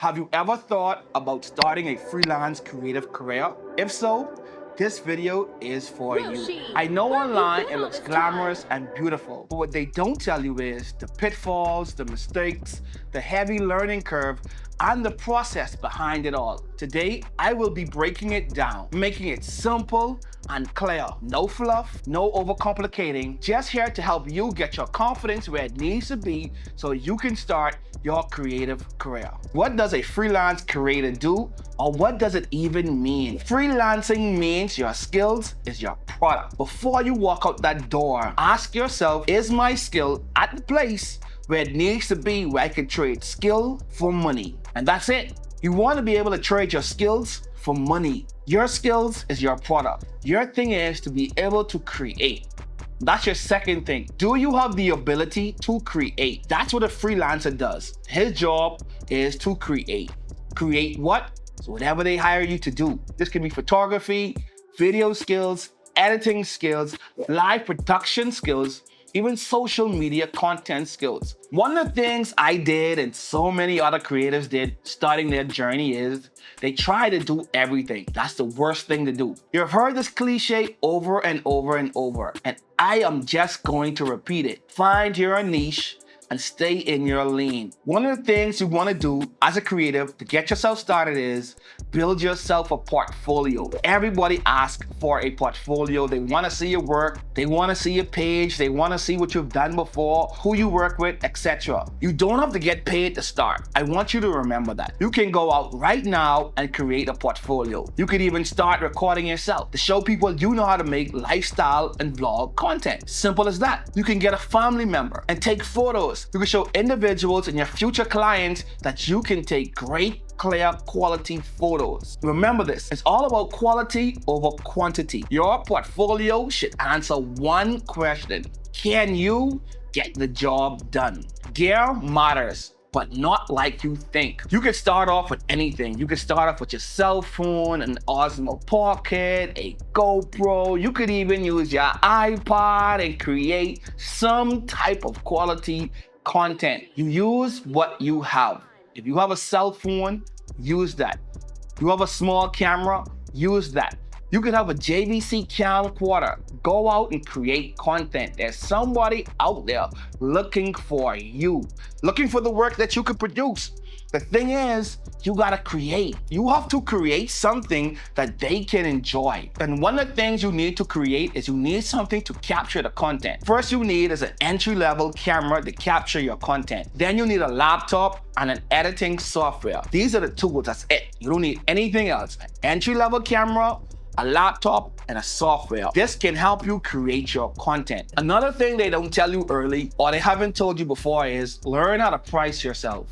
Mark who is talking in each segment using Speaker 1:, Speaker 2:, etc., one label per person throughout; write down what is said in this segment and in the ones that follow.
Speaker 1: Have you ever thought about starting a freelance creative career? If so, this video is for you. I know online it looks glamorous and beautiful, but what they don't tell you is the pitfalls, the mistakes, the heavy learning curve, and the process behind it all. Today, I will be breaking it down, making it simple and clear. No fluff, no overcomplicating, just here to help you get your confidence where it needs to be so you can start your creative career. What does a freelance creator do, or what does it even mean? Freelancing means your skills is your product. Before you walk out that door, ask yourself, is my skill at the place where it needs to be, where I can trade skill for money? And that's it. You want to be able to trade your skills for money. Your skills is your product. Your thing is to be able to create. That's your second thing. Do you have the ability to create? That's what a freelancer does. His job is to create. Create what? So whatever they hire you to do. This can be photography, video skills, editing skills, live production skills, even social media content skills. One of the things I did and so many other creators did starting their journey is they try to do everything. That's the worst thing to do. You've heard this cliche over and over and over, and I am just going to repeat it. Find your niche and stay in your lane. One of the things you want to do as a creative to get yourself started is build yourself a portfolio. Everybody asks for a portfolio. They want to see your work. They want to see your page. They want to see what you've done before, who you work with, etc. You don't have to get paid to start. I want you to remember that. You can go out right now and create a portfolio. You could even start recording yourself to show people you know how to make lifestyle and vlog content. Simple as that. You can get a family member and take photos. You can show individuals and your future clients that you can take great, clear, quality photos. Remember this, it's all about quality over quantity. Your portfolio should answer one question: can you get the job done? Gear matters, but not like you think. You can start off with anything. You can start off with your cell phone, an Osmo Pocket, a GoPro. You could even use your iPod and create some type of quality content. You use what you have. If you have a cell phone, use that. You have a small camera, use that. You could have a JVC camcorder. Go out and create content. There's somebody out there looking for you, looking for the work that you could produce. The thing is, you gotta create. You have to create something that they can enjoy. And one of the things you need to create is you need something to capture the content. First you need is an entry-level camera to capture your content. Then you need a laptop and an editing software. These are the tools, that's it. You don't need anything else. An entry-level camera, a laptop, and a software. This can help you create your content. Another thing they don't tell you early, or they haven't told you before, is learn how to price yourself.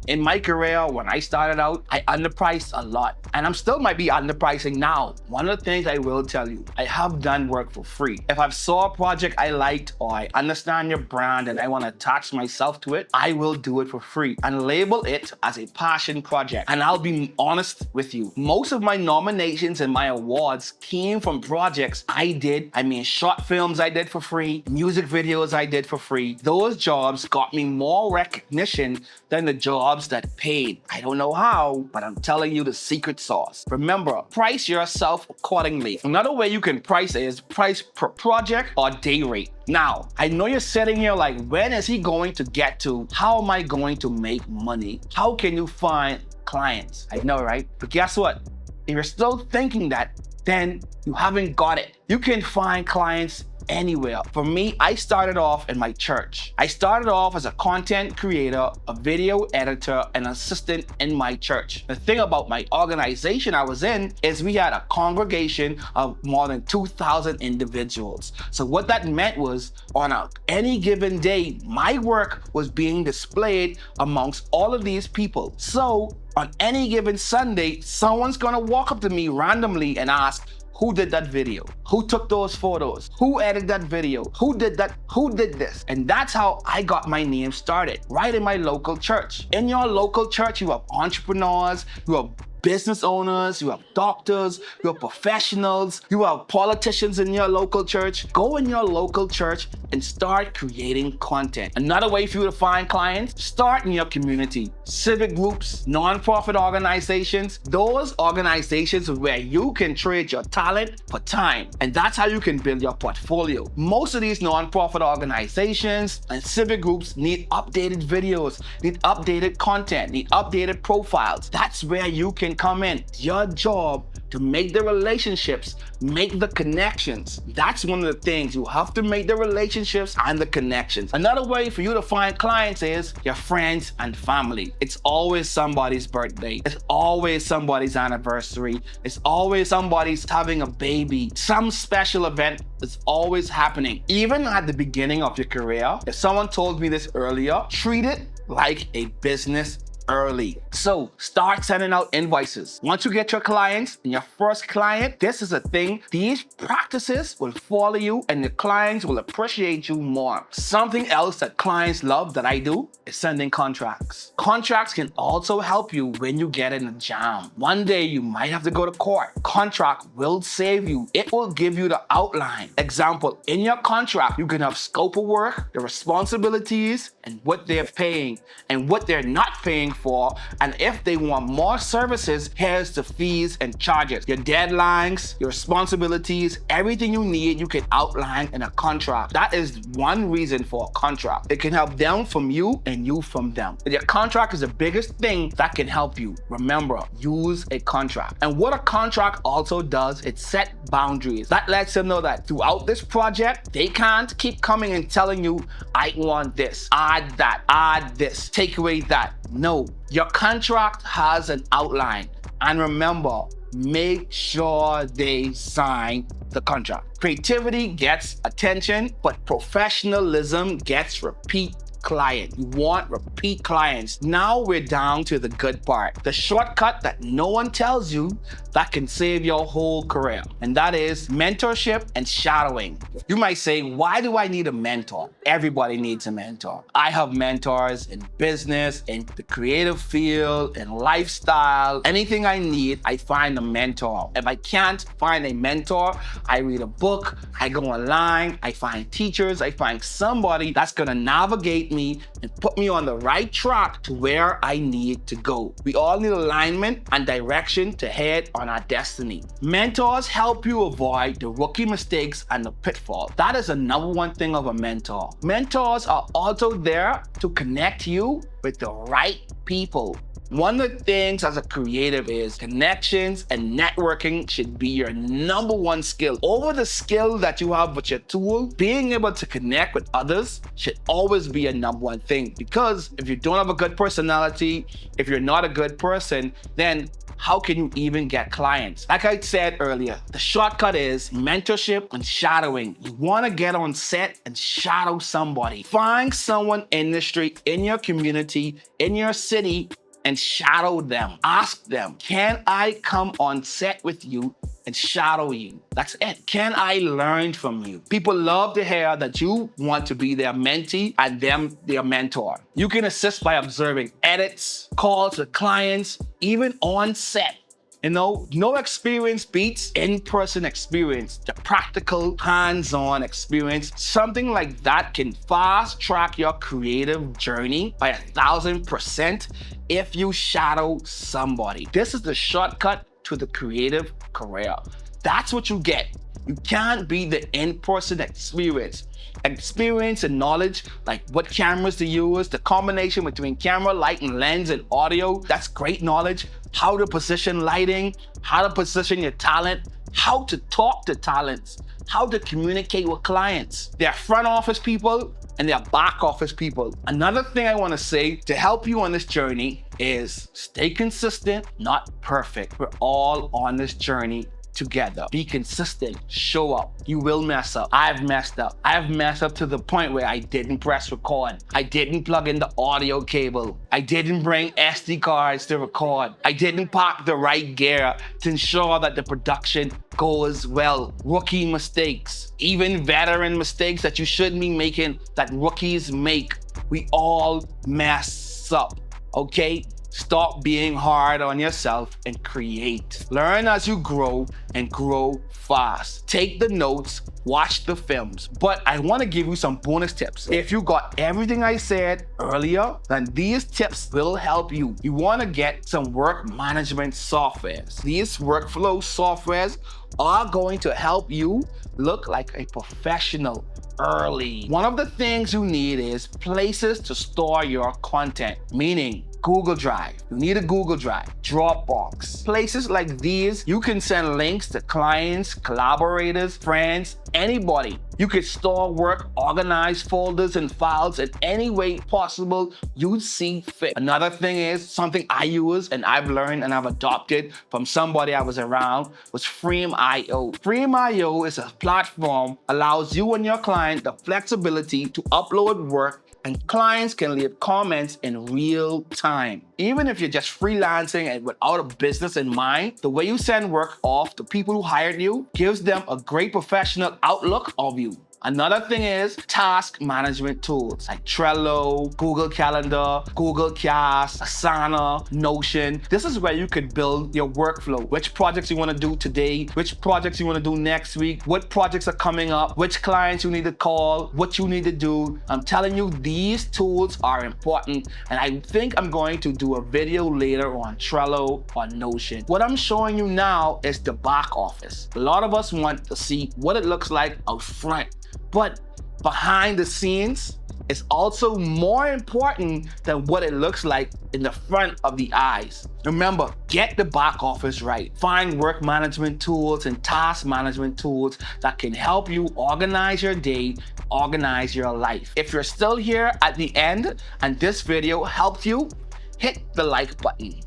Speaker 1: In my career, when I started out, I underpriced a lot, and I'm still might be underpricing now. One of the things I will tell you, I have done work for free. If I saw a project I liked, or I understand your brand and I want to attach myself to it, I will do it for free and label it as a passion project. And I'll be honest with you, most of my nominations and my awards came from projects I did. Short films I did for free, music videos I did for free. Those jobs got me more recognition than the jobs that paid. I don't know how, but I'm telling you the secret sauce. Remember, price yourself accordingly. Another way you can price it is price per project or day rate. Now, I know you're sitting here like, when is he going to get to? How am I going to make money? How can you find clients? I know, right? But guess what? If you're still thinking that, then you haven't got it. You can find clients anywhere. For me, I started off in my church. I started off as a content creator, a video editor, and assistant in my church. The thing about my organization I was in is we had a congregation of more than 2,000 individuals. So what that meant was on any given day, my work was being displayed amongst all of these people. So on any given Sunday, someone's gonna walk up to me randomly and ask, who did that video? Who took those photos? Who edited that video? Who did that? Who did this? And that's how I got my name started, right in my local church. In your local church, you have entrepreneurs, you have business owners, you have doctors, you have professionals, you have politicians in your local church. Go in your local church and start creating content. Another way for you to find clients, start in your community. Civic groups, nonprofit organizations, those organizations where you can trade your talent for time. And that's how you can build your portfolio. Most of these nonprofit organizations and civic groups need updated videos, need updated content, need updated profiles. That's where you can come in. Your job to make the relationships, make the connections. That's one of the things. You have to make the relationships and the connections. Another way for you to find clients is your friends and family. It's always somebody's birthday. It's always somebody's anniversary. It's always somebody's having a baby. Some special event is always happening. Even at the beginning of your career, if someone told me this earlier, treat it like a business early. So start sending out invoices. Once you get your clients and your first client, this is a thing. These practices will follow you and the clients will appreciate you more. Something else that clients love that I do is sending contracts. Contracts can also help you when you get in a jam. One day you might have to go to court. Contract will save you. It will give you the outline. Example, in your contract, you can have scope of work, the responsibilities, and what they're paying and what they're not paying for, and if they want more services, here's the fees and charges. Your deadlines, your responsibilities, everything you need, you can outline in a contract. That is one reason for a contract. It can help them from you and you from them. Your contract is the biggest thing that can help you. Remember, use a contract. And what a contract also does, it set boundaries. That lets them know that throughout this project, they can't keep coming and telling you, I want this, add that, add this, take away that. No, your contract has an outline. And remember, make sure they sign the contract. Creativity gets attention, but professionalism gets repeat client. You want repeat clients. Now we're down to the good part. The shortcut that no one tells you that can save your whole career. And that is mentorship and shadowing. You might say, why do I need a mentor? Everybody needs a mentor. I have mentors in business, in the creative field, in lifestyle. Anything I need, I find a mentor. If I can't find a mentor, I read a book, I go online, I find teachers, I find somebody that's gonna navigate me and put me on the right track to where I need to go. We all need alignment and direction to head on our destiny. Mentors help you avoid the rookie mistakes and the pitfall. That is the number one thing of a mentor. Mentors are also there to connect you with the right people. One of the things as a creative is connections and networking should be your number one skill. Over the skill that you have with your tool, being able to connect with others should always be a number one thing. Because if you don't have a good personality, if you're not a good person, then how can you even get clients? Like I said earlier, the shortcut is mentorship and shadowing. You want to get on set and shadow somebody. Find someone in the street, in your community, in your city, and shadow them. Ask them, can I come on set with you and shadow you? That's it. Can I learn from you? People love to hear that you want to be their mentee and them their mentor. You can assist by observing edits, calls to clients, even on set. You know, no experience beats in-person experience, the practical, hands-on experience. Something like that can fast-track your creative journey by 1,000% if you shadow somebody. This is the shortcut to the creative career. That's what you get. You can't beat the in-person experience. Experience and knowledge, like what cameras to use, the combination between camera, light, and lens and audio, that's great knowledge. How to position lighting, how to position your talent, how to talk to talents, how to communicate with clients. They're front office people and they're back office people. Another thing I want to say to help you on this journey is stay consistent, not perfect. We're all on this journey together. Be consistent, show up. You will mess up. I've messed up. I've messed up to the point where I didn't press record. I didn't plug in the audio cable. I didn't bring SD cards to record. I didn't pack the right gear to ensure that the production goes well. Rookie mistakes, even veteran mistakes that you shouldn't be making, that rookies make. We all mess up, okay? Stop being hard on yourself and create. Learn as you grow and grow fast. Take the notes, watch the films. But I want to give you some bonus tips. If you got everything I said earlier, then these tips will help you. You want to get some work management softwares. These workflow softwares are going to help you look like a professional early. One of the things you need is places to store your content, meaning Google Drive. You need a Google Drive, Dropbox. Places like these, you can send links to clients, collaborators, friends, anybody. You could store work, organize folders and files in any way possible you see fit. Another thing is something I use and I've learned and I've adopted from somebody I was around was Frame.io. Frame.io is a platform allows you and your client the flexibility to upload work, and clients can leave comments in real time. Even if you're just freelancing and without a business in mind, the way you send work off to people who hired you gives them a great professional outlook of you. Another thing is task management tools like Trello, Google Calendar, Google Cast, Asana, Notion. This is where you could build your workflow. Which projects you want to do today, which projects you want to do next week, what projects are coming up, which clients you need to call, what you need to do. I'm telling you, these tools are important, and I think I'm going to do a video later on Trello or Notion. What I'm showing you now is the back office. A lot of us want to see what it looks like out front. But behind the scenes is also more important than what it looks like in the front of the eyes. Remember, get the back office right. Find work management tools and task management tools that can help you organize your day, organize your life. If you're still here at the end and this video helped you, hit the like button,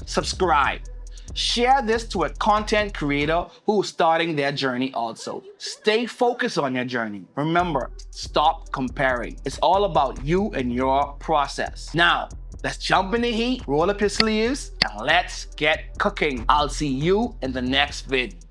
Speaker 1: subscribe. Share this to a content creator who's starting their journey also. Stay focused on your journey. Remember, stop comparing. It's all about you and your process. Now, let's jump in the heat, roll up your sleeves, and let's get cooking. I'll see you in the next vid.